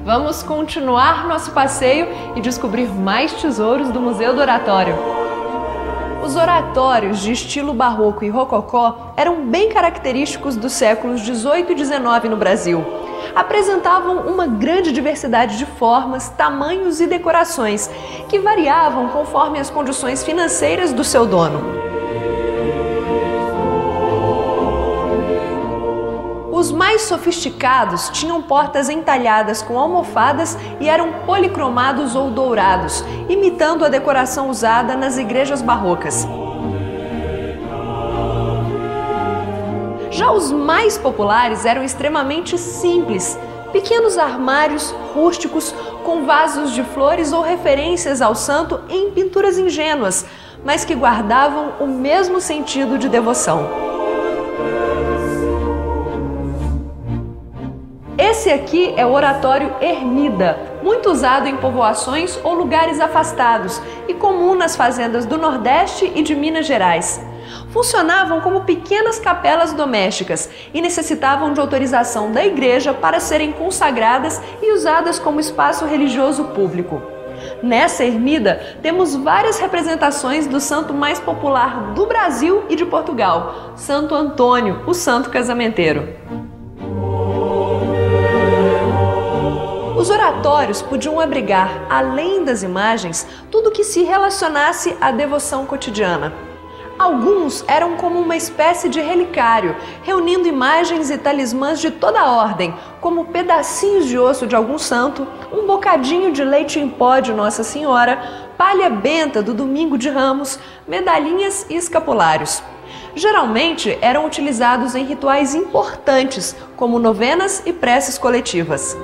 Vamos continuar nosso passeio e descobrir mais tesouros do Museu do Oratório. Os oratórios de estilo barroco e rococó eram bem característicos dos séculos XVIII e XIX no Brasil. Apresentavam uma grande diversidade de formas, tamanhos e decorações, que variavam conforme as condições financeiras do seu dono. Os mais sofisticados tinham portas entalhadas com almofadas e eram policromados ou dourados, imitando a decoração usada nas igrejas barrocas. Já os mais populares eram extremamente simples, pequenos armários rústicos com vasos de flores ou referências ao santo em pinturas ingênuas, mas que guardavam o mesmo sentido de devoção. Esse aqui é o oratório ermida, muito usado em povoações ou lugares afastados e comum nas fazendas do Nordeste e de Minas Gerais. Funcionavam como pequenas capelas domésticas e necessitavam de autorização da igreja para serem consagradas e usadas como espaço religioso público. Nessa ermida temos várias representações do santo mais popular do Brasil e de Portugal, Santo Antônio, o santo casamenteiro. Os oratórios podiam abrigar, além das imagens, tudo que se relacionasse à devoção cotidiana. Alguns eram como uma espécie de relicário, reunindo imagens e talismãs de toda a ordem, como pedacinhos de osso de algum santo, um bocadinho de leite em pó de Nossa Senhora, palha benta do Domingo de Ramos, medalhinhas e escapulários. Geralmente eram utilizados em rituais importantes, como novenas e preces coletivas.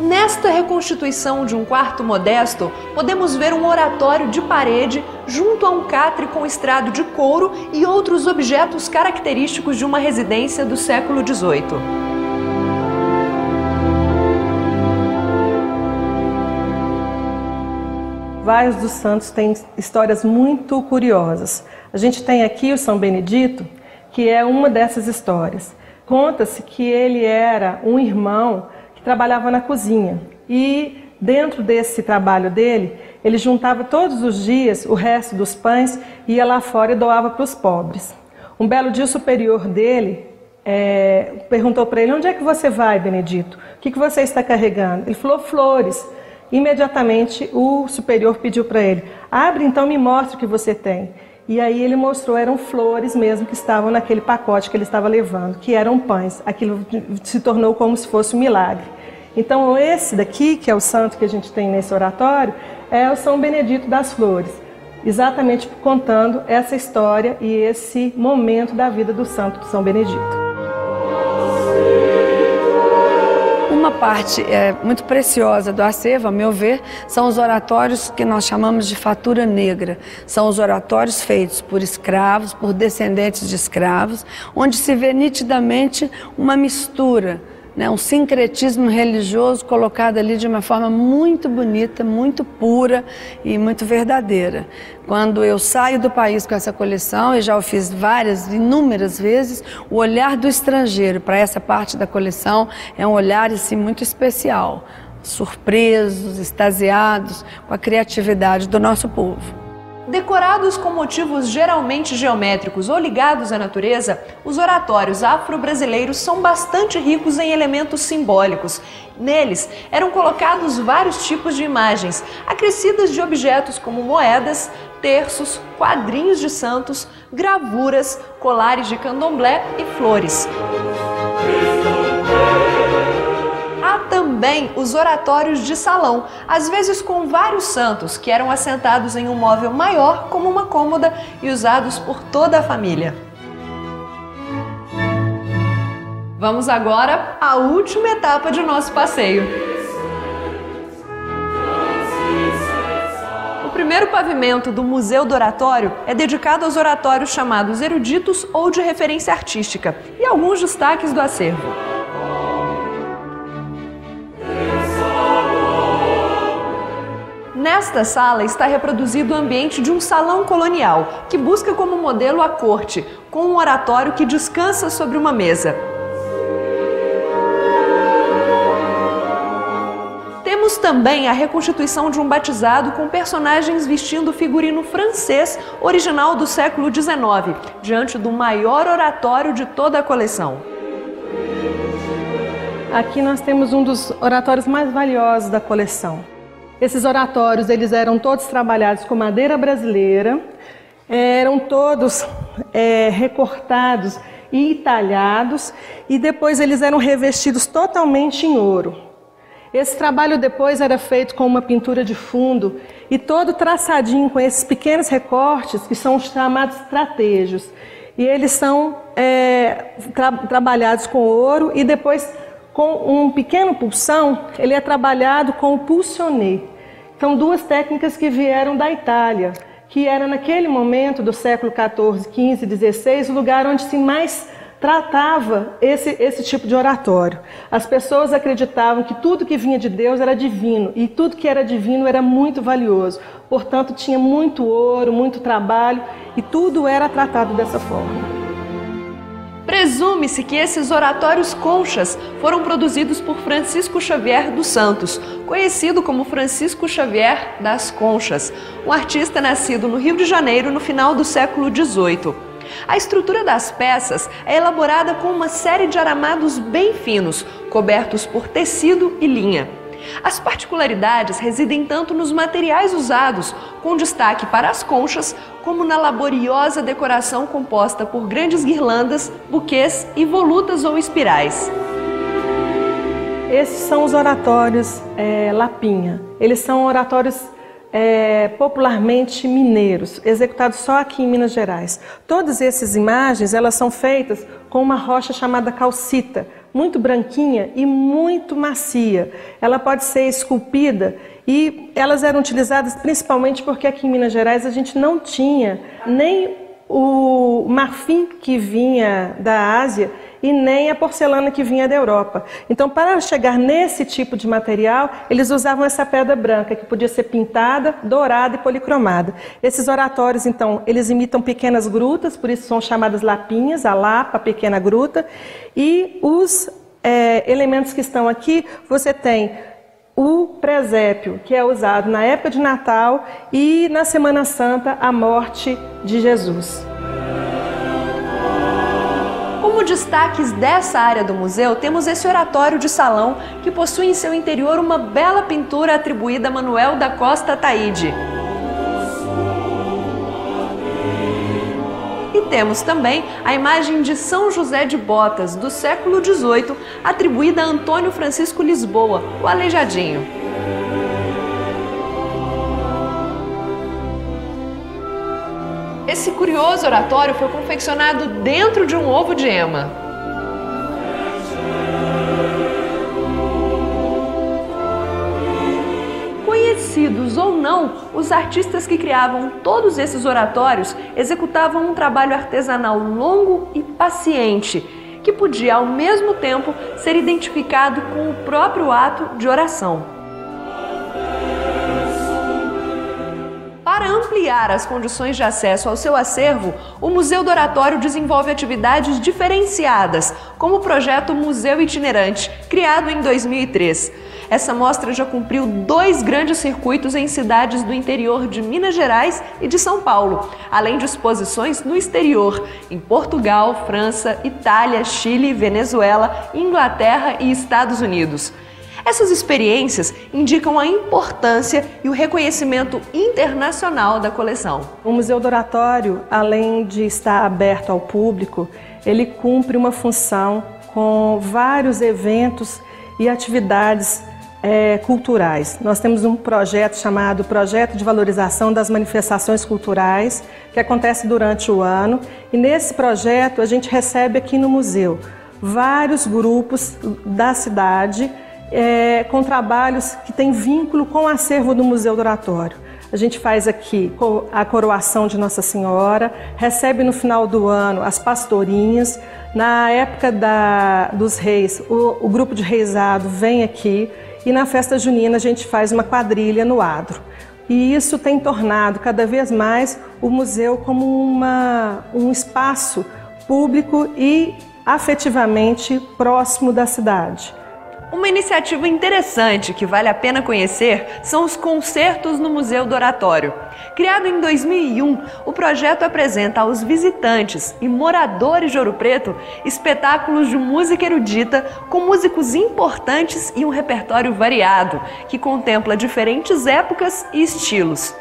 Nesta reconstituição de um quarto modesto, podemos ver um oratório de parede junto a um catre com estrado de couro e outros objetos característicos de uma residência do século XVIII. Vários dos santos têm histórias muito curiosas. A gente tem aqui o São Benedito, que é uma dessas histórias. Conta-se que ele era um irmão que trabalhava na cozinha e dentro desse trabalho dele, ele juntava todos os dias o resto dos pães, ia lá fora e doava para os pobres. Um belo dia o superior dele perguntou para ele: onde é que você vai, Benedito? O que você está carregando? Ele falou: flores. Imediatamente o superior pediu para ele: abre então, me mostra o que você tem. E aí ele mostrou, eram flores mesmo que estavam naquele pacote que ele estava levando, que eram pães. Aquilo se tornou como se fosse um milagre. Então esse daqui, que é o santo que a gente tem nesse oratório, é o São Benedito das Flores, exatamente contando essa história e esse momento da vida do santo de São Benedito. Uma parte muito preciosa do acervo, a meu ver, são os oratórios que nós chamamos de fatura negra. São os oratórios feitos por escravos, por descendentes de escravos, onde se vê nitidamente uma mistura, um sincretismo religioso colocado ali de uma forma muito bonita, muito pura e muito verdadeira. Quando eu saio do país com essa coleção, e já o fiz inúmeras vezes, o olhar do estrangeiro para essa parte da coleção é um olhar assim, muito especial, surpresos, extasiados com a criatividade do nosso povo. Decorados com motivos geralmente geométricos ou ligados à natureza, os oratórios afro-brasileiros são bastante ricos em elementos simbólicos. Neles eram colocados vários tipos de imagens, acrescidas de objetos como moedas, terços, quadrinhos de santos, gravuras, colares de candomblé e flores. Há também os oratórios de salão, às vezes com vários santos, que eram assentados em um móvel maior, como uma cômoda, e usados por toda a família. Vamos agora à última etapa de nosso passeio. O primeiro pavimento do Museu do Oratório é dedicado aos oratórios chamados eruditos ou de referência artística, e alguns destaques do acervo. Nesta sala está reproduzido o ambiente de um salão colonial, que busca como modelo a corte, com um oratório que descansa sobre uma mesa. Temos também a reconstituição de um batizado com personagens vestindo figurino francês original do século XIX, diante do maior oratório de toda a coleção. Aqui nós temos um dos oratórios mais valiosos da coleção. Esses oratórios, eles eram todos trabalhados com madeira brasileira, eram todos recortados e entalhados, e depois eles eram revestidos totalmente em ouro. Esse trabalho depois era feito com uma pintura de fundo e todo traçadinho com esses pequenos recortes que são chamados tratejos. E eles são trabalhados com ouro e depois com um pequeno pulsão, ele é trabalhado com o pulsionné. São duas técnicas que vieram da Itália, que era naquele momento do século XIV, XV, XVI, o lugar onde se mais tratava esse tipo de oratório. As pessoas acreditavam que tudo que vinha de Deus era divino, e tudo que era divino era muito valioso. Portanto, tinha muito ouro, muito trabalho, e tudo era tratado dessa forma. Presume-se que esses oratórios conchas foram produzidos por Francisco Xavier dos Santos, conhecido como Francisco Xavier das Conchas, um artista nascido no Rio de Janeiro no final do século XVIII. A estrutura das peças é elaborada com uma série de aramados bem finos, cobertos por tecido e linha. As particularidades residem tanto nos materiais usados, com destaque para as conchas, como na laboriosa decoração composta por grandes guirlandas, buquês e volutas ou espirais. Esses são os oratórios Lapinha. Eles são oratórios popularmente mineiros, executados só aqui em Minas Gerais. Todas essas imagens, elas são feitas com uma rocha chamada calcita, muito branquinha e muito macia. Ela pode ser esculpida e elas eram utilizadas principalmente porque aqui em Minas Gerais a gente não tinha nem o marfim que vinha da Ásia e nem a porcelana que vinha da Europa. Então, para chegar nesse tipo de material, eles usavam essa pedra branca, que podia ser pintada, dourada e policromada. Esses oratórios, então, eles imitam pequenas grutas, por isso são chamadas lapinhas, a lapa, a pequena gruta. E os elementos que estão aqui, você tem o presépio, que é usado na época de Natal e na Semana Santa, a morte de Jesus. Como destaques dessa área do museu, temos esse oratório de salão que possui em seu interior uma bela pintura atribuída a Manuel da Costa Ataíde. E temos também a imagem de São José de Botas, do século XVIII, atribuída a Antônio Francisco Lisboa, o Aleijadinho. Esse curioso oratório foi confeccionado dentro de um ovo de ema. Conhecidos ou não, os artistas que criavam todos esses oratórios executavam um trabalho artesanal longo e paciente, que podia ao mesmo tempo ser identificado com o próprio ato de oração. Para ampliar as condições de acesso ao seu acervo, o Museu do Oratório desenvolve atividades diferenciadas, como o projeto Museu Itinerante, criado em 2003. Essa mostra já cumpriu 2 grandes circuitos em cidades do interior de Minas Gerais e de São Paulo, além de exposições no exterior, em Portugal, França, Itália, Chile, Venezuela, Inglaterra e Estados Unidos. Essas experiências indicam a importância e o reconhecimento internacional da coleção. O Museu do Oratório, além de estar aberto ao público, ele cumpre uma função com vários eventos e atividades culturais. Nós temos um projeto chamado Projeto de Valorização das Manifestações Culturais, que acontece durante o ano, e nesse projeto a gente recebe aqui no museu vários grupos da cidade com trabalhos que têm vínculo com o acervo do Museu do Oratório. A gente faz aqui a coroação de Nossa Senhora, recebe no final do ano as pastorinhas. Na época dos reis, o grupo de reisado vem aqui e na festa junina a gente faz uma quadrilha no adro. E isso tem tornado cada vez mais o museu como um espaço público e afetivamente próximo da cidade. Uma iniciativa interessante que vale a pena conhecer são os concertos no Museu do Oratório. Criado em 2001, o projeto apresenta aos visitantes e moradores de Ouro Preto espetáculos de música erudita com músicos importantes e um repertório variado, que contempla diferentes épocas e estilos.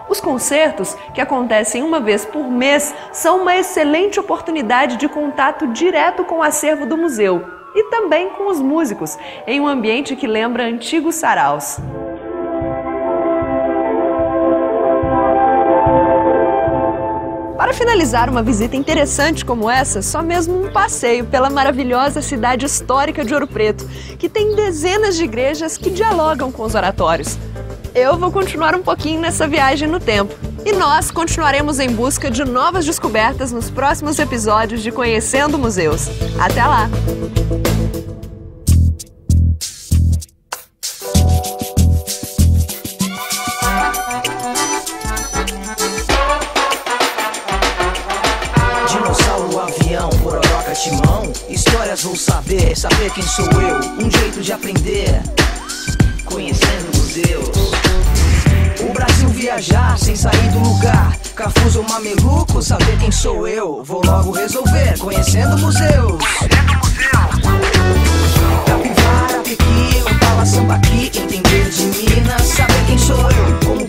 Os concertos, que acontecem uma vez por mês, são uma excelente oportunidade de contato direto com o acervo do museu e também com os músicos, em um ambiente que lembra antigos saraus. Para finalizar uma visita interessante como essa, só mesmo um passeio pela maravilhosa cidade histórica de Ouro Preto, que tem dezenas de igrejas que dialogam com os oratórios. Eu vou continuar um pouquinho nessa viagem no tempo. E nós continuaremos em busca de novas descobertas nos próximos episódios de Conhecendo Museus. Até lá! Dinossauro, avião, pororoca, timão. Histórias vou saber quem sou eu. Um jeito de aprender, conhecendo museus. O Brasil viajar sem sair do lugar. Cafuso ou mameluco, saber quem sou eu. Vou logo resolver, conhecendo museus. Capivara, Pequi, Opala, Sambaqui. Entender de Minas, saber quem sou eu. Como